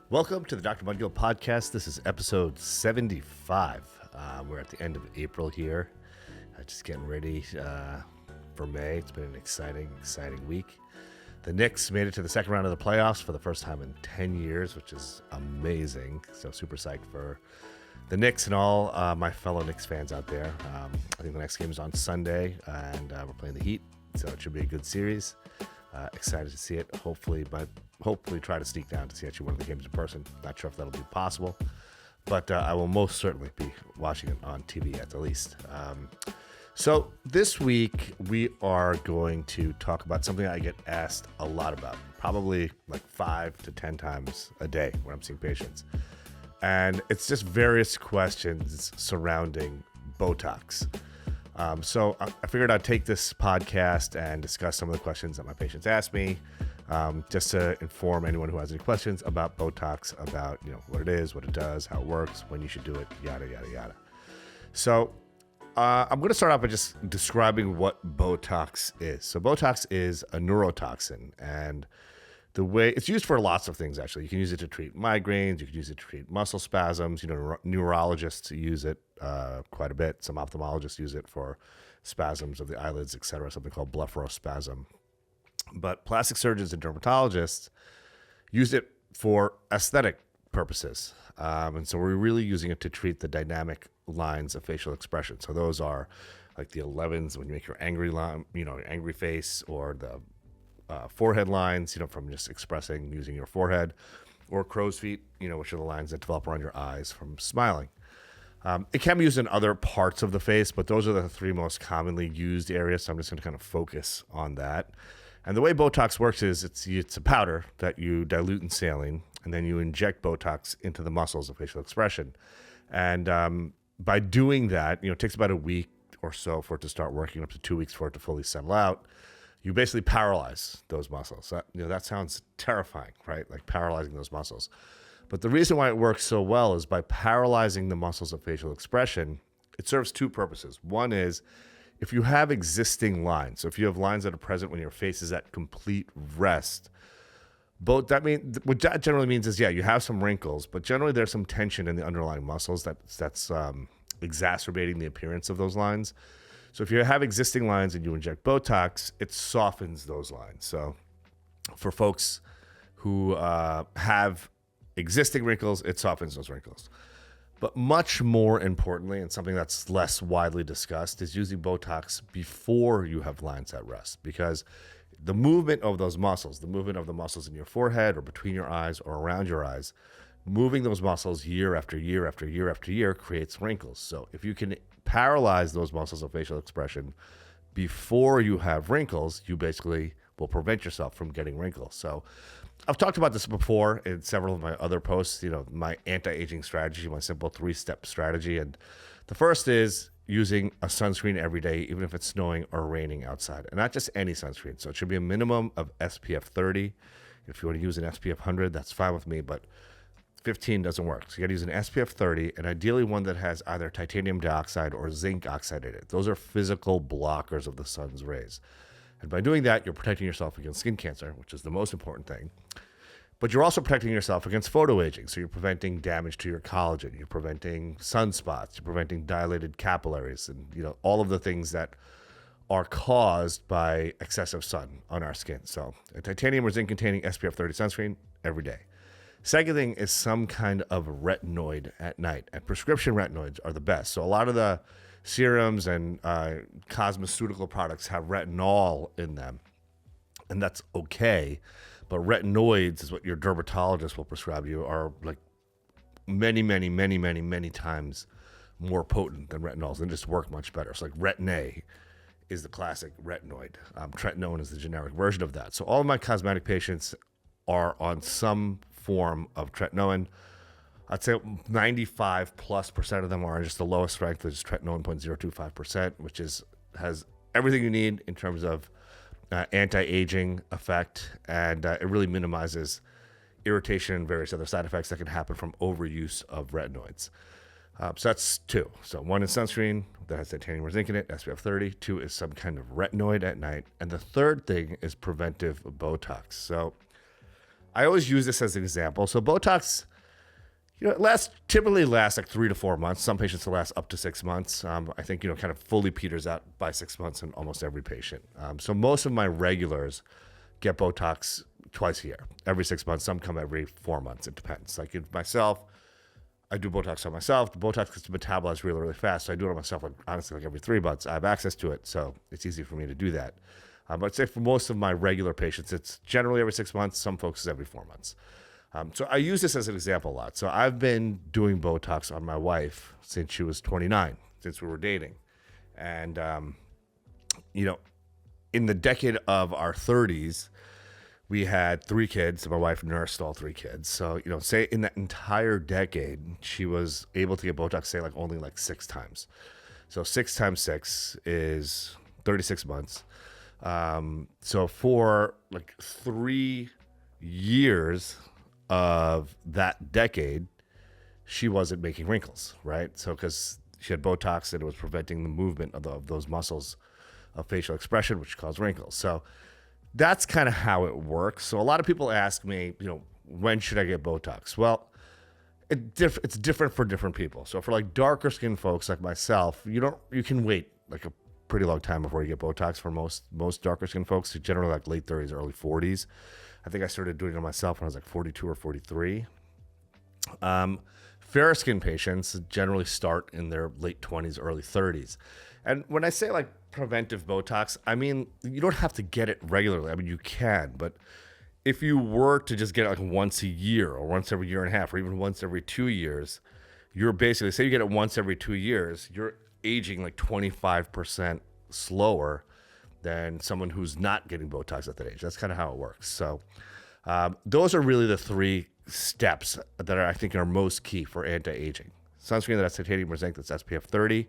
Welcome to the Dr. Mudgil podcast. This is episode 75. We're at the end of April here. Just getting ready for May. It's been an exciting week. The Knicks made it to the second round of the playoffs for the first time in 10 years, which is amazing. So super psyched for the Knicks and all my fellow Knicks fans out there. I think the next game is on Sunday, and we're playing the Heat, so it should be a good series. Excited to see it, hopefully try to sneak down to see actually one of the games in person. Not sure if that'll be possible, but I will most certainly be watching it on TV at the least. So this week we are going to talk about something I get asked a lot about, probably like 5 to 10 times a day when I'm seeing patients. And it's just various questions surrounding Botox. So I figured I'd take this podcast and discuss some of the questions that my patients ask me, just to inform anyone who has any questions about Botox, about what it is, what it does, how it works, when you should do it, yada yada yada. So I'm going to start off by just describing what Botox is. So Botox is a neurotoxin, and the way it's used for lots of things, actually. You can use it to treat migraines. You can use it to treat muscle spasms. Neurologists use it quite a bit. Some ophthalmologists use it for spasms of the eyelids, etc., something called blepharospasm. But plastic surgeons and dermatologists use it for aesthetic purposes. And so we're really using it to treat the dynamic lines of facial expression. So those are like the 11s when you make your angry line, your angry face, or the forehead lines, from just expressing using your forehead, or crow's feet, which are the lines that develop around your eyes from smiling. It can be used in other parts of the face, but those are the three most commonly used areas. So I'm just going to kind of focus on that. And the way Botox works is it's a powder that you dilute in saline, and then you inject Botox into the muscles of facial expression. And by doing that, it takes about a week or so for it to start working, up to 2 weeks for it to fully settle out. You basically paralyze those muscles. That sounds terrifying, right? Like paralyzing those muscles. But the reason why it works so well is by paralyzing the muscles of facial expression, it serves two purposes. One is if you have existing lines, so if you have lines that are present when your face is at complete rest, what that generally means is, you have some wrinkles, but generally there's some tension in the underlying muscles that's exacerbating the appearance of those lines. So if you have existing lines and you inject Botox, it softens those lines. So for folks who have existing wrinkles, it softens those wrinkles. But much more importantly, and something that's less widely discussed, is using Botox before you have lines at rest, because the movement of those muscles, the movement of the muscles in your forehead or between your eyes or around your eyes, moving those muscles year after year after year after year creates wrinkles. So if you can paralyze those muscles of facial expression before you have wrinkles, you basically will prevent yourself from getting wrinkles. So I've talked about this before in several of my other posts, my anti-aging strategy, my simple 3-step strategy. And the first is using a sunscreen every day, even if it's snowing or raining outside, and not just any sunscreen. So it should be a minimum of SPF 30. If you want to use an SPF 100, that's fine with me, but 15 doesn't work. So you got to use an SPF 30, and ideally one that has either titanium dioxide or zinc oxide in it. Those are physical blockers of the sun's rays. And by doing that, you're protecting yourself against skin cancer, which is the most important thing. But you're also protecting yourself against photoaging. So you're preventing damage to your collagen. You're preventing sunspots. You're preventing dilated capillaries, and all of the things that are caused by excessive sun on our skin. So a titanium or zinc containing SPF 30 sunscreen every day. Second thing is some kind of retinoid at night, and prescription retinoids are the best. So a lot of the serums and cosmeceutical products have retinol in them, and that's okay. But retinoids is what your dermatologist will prescribe you, are like many times more potent than retinols and just work much better. So like Retin-A is the classic retinoid. Tretinoin is the generic version of that. So all of my cosmetic patients are on some form of tretinoin. I'd say 95+% of them are just the lowest strength, which is tretinoin 0.025%, which has everything you need in terms of anti-aging effect, and it really minimizes irritation and various other side effects that can happen from overuse of retinoids. So that's two. So one is sunscreen that has titanium or zinc in it, SPF 30. Two is some kind of retinoid at night. And the third thing is preventive Botox. So I always use this as an example. So Botox, it typically lasts like 3 to 4 months. Some patients will last up to 6 months. I think, kind of fully peters out by 6 months in almost every patient. So most of my regulars get Botox twice a year, every 6 months. Some come every 4 months. It depends. Like myself, I do Botox on myself. The Botox gets metabolized really, really fast. So I do it on myself, honestly, like every 3 months. I have access to it, so it's easy for me to do that. But say for most of my regular patients, it's generally every 6 months. Some folks is every 4 months. So I use this as an example a lot. So I've been doing Botox on my wife since she was 29, since we were dating. And, in the decade of our 30s, we had 3 kids. My wife nursed all 3 kids. So, say in that entire decade, she was able to get Botox, say only 6 times. So 6 times 6 is 36 months. So for 3 years of that decade, she wasn't making wrinkles, right? So because she had Botox and it was preventing the movement of those muscles of facial expression, which cause wrinkles. So that's kind of how it works. So a lot of people ask me, when should I get Botox? Well, it's different for different people. So for darker skinned folks like myself, you can wait a pretty long time before you get Botox. For most darker skinned folks, generally late 30s, early 40s. I think I started doing it myself when I was 42 or 43. Fair skin patients generally start in their late 20s, early 30s. And when I say preventive Botox, I mean, you don't have to get it regularly. I mean, you can, but if you were to just get it once a year or once every year and a half or even once every 2 years, you're basically, say you get it once every 2 years, you're aging 25% slower than someone who's not getting Botox at that age. That's kind of how it works. So those are really the 3 steps that I think are most key for anti-aging. Sunscreen that's titanium zinc, that's SPF 30,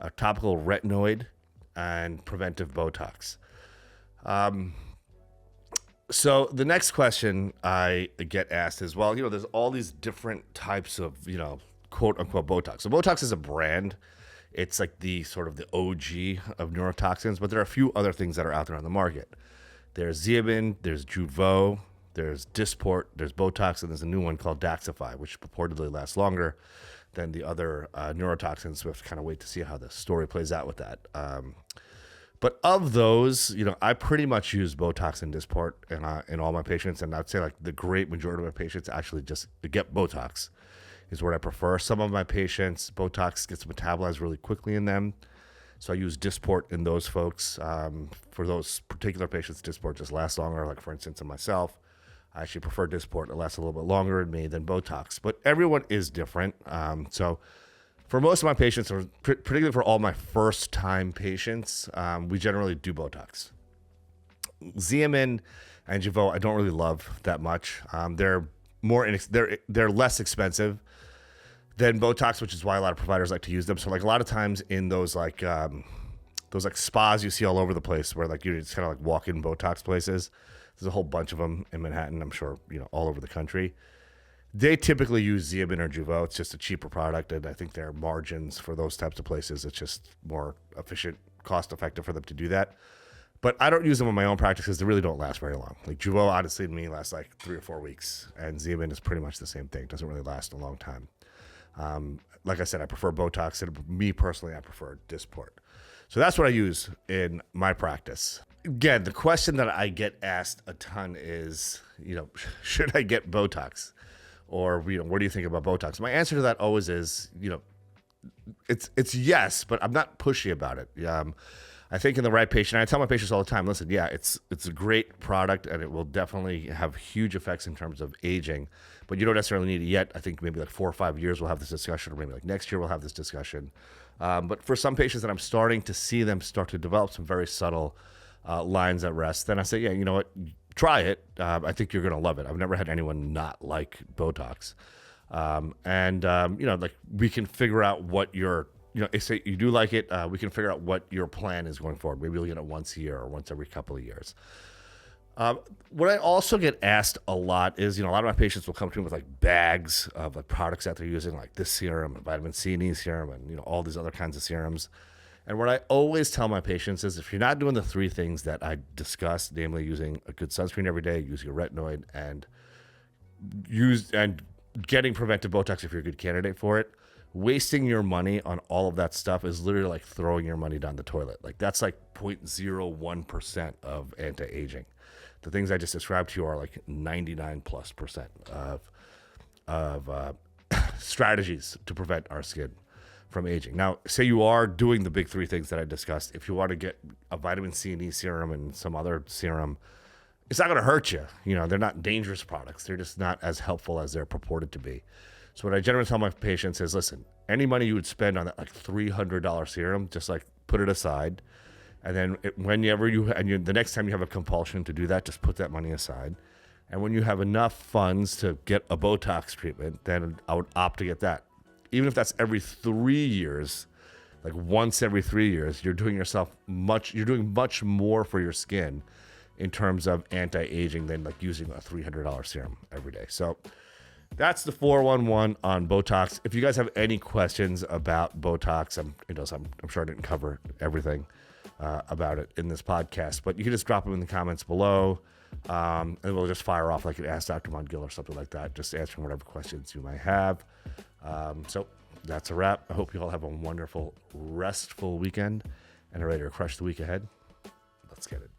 a topical retinoid, and preventive Botox. So the next question I get asked is, well, there's all these different types of, quote unquote Botox. So Botox is a brand. It's the sort of the OG of neurotoxins, but there are a few other things that are out there on the market. There's Xeomin, there's Jeuveau, there's Dysport, there's Botox, and there's a new one called Daxxify, which purportedly lasts longer than the other neurotoxins. So we have to kind of wait to see how the story plays out with that. But of those, I pretty much use Botox and Dysport in all my patients, and I'd say the great majority of my patients actually just get Botox is what I prefer. Some of my patients, Botox gets metabolized really quickly in them. So I use Dysport in those folks. For those particular patients, Dysport just lasts longer. For instance, in myself, I actually prefer Dysport. It lasts a little bit longer in me than Botox. But everyone is different. So for most of my patients, or particularly for all my first-time patients, we generally do Botox. Xeomin and Jeuveau, I don't really love that much. They're they're less expensive than Botox, which is why a lot of providers like to use them. So a lot of times in those spas you see all over the place where you just kind of walk-in Botox places, there's a whole bunch of them in Manhattan, I'm sure, all over the country. They typically use Xeomin or Jeuveau. It's just a cheaper product, and I think their margins for those types of places, it's just more efficient, cost-effective for them to do that. But I don't use them in my own practice because they really don't last very long. Jeuveau, honestly, to me, lasts 3 or 4 weeks, and Xeomin is pretty much the same thing. It doesn't really last a long time. Like I said, I prefer Botox, and me personally, I prefer Dysport. So that's what I use in my practice. Again, the question that I get asked a ton is, should I get Botox? Or, what do you think about Botox? My answer to that always is, it's yes, but I'm not pushy about it. I think in the right patient, I tell my patients all the time, listen, yeah, it's a great product and it will definitely have huge effects in terms of aging, but you don't necessarily need it yet. I think maybe 4 or 5 years we'll have this discussion, or maybe next year we'll have this discussion. But for some patients that I'm starting to see them start to develop some very subtle lines at rest, then I say, yeah, you know what, try it. I think you're going to love it. I've never had anyone not like Botox. We can figure out what your, if say you do like it, we can figure out what your plan is going forward. Maybe you'll get it once a year or once every couple of years. What I also get asked a lot is, a lot of my patients will come to me with bags of products that they're using, like this serum and vitamin C and E serum and, all these other kinds of serums. And what I always tell my patients is if you're not doing the three things that I discussed, namely using a good sunscreen every day, using a retinoid, and getting preventive Botox if you're a good candidate for it, wasting your money on all of that stuff is literally like throwing your money down the toilet. Like that's like 0.01% of anti-aging. The things I just described to you are like 99+% of strategies to prevent our skin from aging. Now, say you are doing the big three things that I discussed. If you want to get a vitamin C and E serum and some other serum, it's not going to hurt you. You know, they're not dangerous products. They're just not as helpful as they're purported to be. So what I generally tell my patients is, listen, any money you would spend on that like $300 serum, just like put it aside. And then the next time you have a compulsion to do that, just put that money aside. And when you have enough funds to get a Botox treatment, then I would opt to get that. Even if that's every 3 years, like once every 3 years, you're doing much more for your skin in terms of anti-aging than like using a $300 serum every day. So that's the 411 on Botox. If you guys have any questions about Botox, I'm sure I didn't cover everything about it in this podcast, but you can just drop them in the comments below, and we'll just fire off like an Ask Dr. Mudgil or something like that, just answering whatever questions you might have. So that's a wrap. I hope you all have a wonderful, restful weekend and are ready to crush the week ahead. Let's get it.